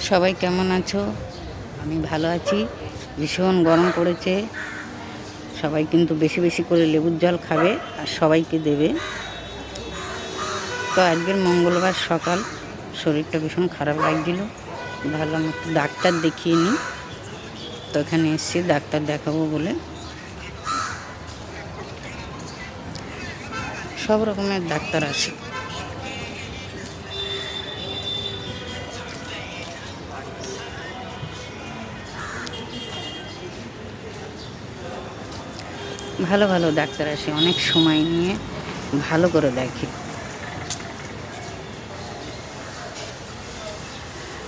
সবাই কেমন আছো? আমি ভালো আছি। ভীষণ গরম পড়েছে। সবাই কিন্তু বেশি বেশি করে লেবুর জল খাবে আর সবাইকে দেবে। তো আজকের মঙ্গলবার সকাল, শরীরটা ভীষণ খারাপ লাগছিল। ভাবলাম একটু ডাক্তার দেখিয়ে নিই। তো এখানে এসেছি ডাক্তার দেখাবো বলে। সব রকমের ডাক্তার আসে। ভালো ভালো ডাক্তার আসে, অনেক সময় নিয়ে ভালো করে দেখে।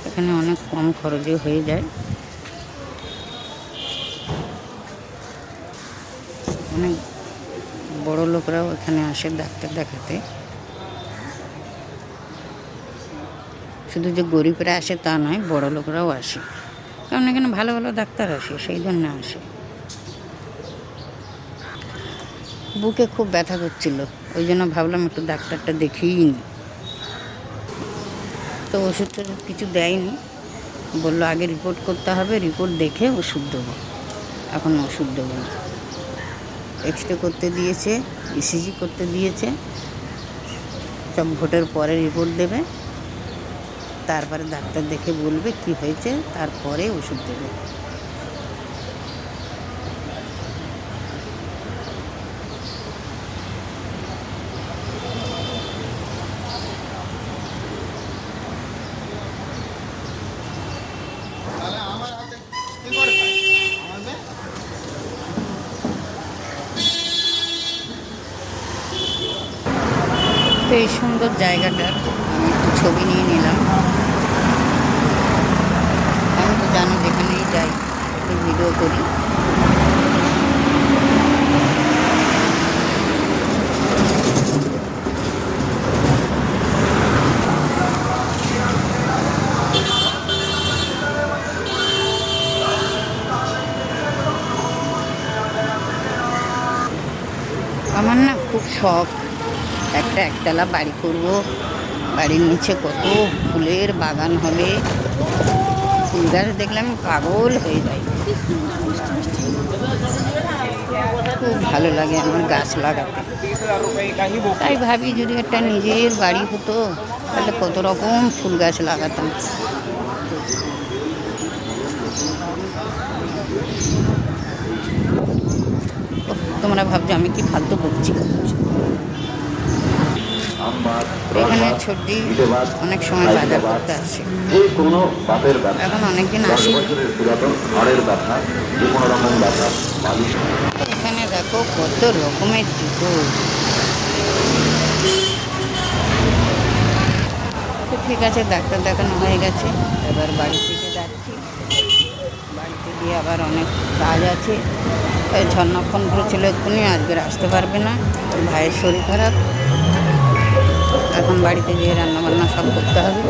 এখানে অনেক কম খরচে হয়ে যায়। অনেক বড় লোকরাও এখানে আসে ডাক্তার দেখাতে। শুধু যে গরিবরা আসে তা নয়, বড় লোকরাও আসে, কারণ এখানে ভালো ভালো ডাক্তার আসে, সেই জন্য আসে। বুকে খুব ব্যথা করছিল, ওই জন্য ভাবলাম একটু ডাক্তারটা দেখিয়েই নিই। তো ওষুধ টষুধ কিছু দেয়নি, বললো আগে রিপোর্ট করতে হবে, রিপোর্ট দেখে ওষুধ দেবো। এখন ওষুধ দেবো না। এক্স রে করতে দিয়েছে, ইসিজি করতে দিয়েছে। সব ভোটের পরে রিপোর্ট দেবে, তারপরে ডাক্তার দেখে বলবে কি হয়েছে, তারপরে ওষুধ দেবে। তো এই সুন্দর জায়গাটার আমি একটু ছবি নিয়ে নিলাম। আমি তো জানো যেখানেই যাই একটু ভিডিও করি। আমার না খুব শখ একটা একতলা বাড়ি করব। বাড়ির নিচে কত ফুলের বাগান হবে। ফুল গাছ দেখলে আমি পাগল হয়ে যাই। খুব ভালো লাগে আমার গাছ লাগাতে। তাই ভাবি যদি একটা নিজের বাড়ি হতো তাহলে কত রকম ফুল গাছ লাগাতাম। তোমরা ভাবছো আমি কি ফালতু বলছি। এখানে ছোটি অনেক সময় বাজার করতে আসে, এখন অনেকদিন আসে। এখানে দেখো কত রকমের জুতো। তো ঠিক আছে, ডাক্তার দেখানো হয়ে গেছে, এবার বাড়ি থেকে যাচ্ছি। বাড়িতে গিয়ে আবার অনেক কাজ আছে। ঝর্ণা ফোন করেছিল এক্ষুনি, আজকে আসতে পারবে না, ওর ভাইয়ের শরীর খারাপ। এখন বাড়িতে গিয়ে রান্নাবান্না সব করতে হবে।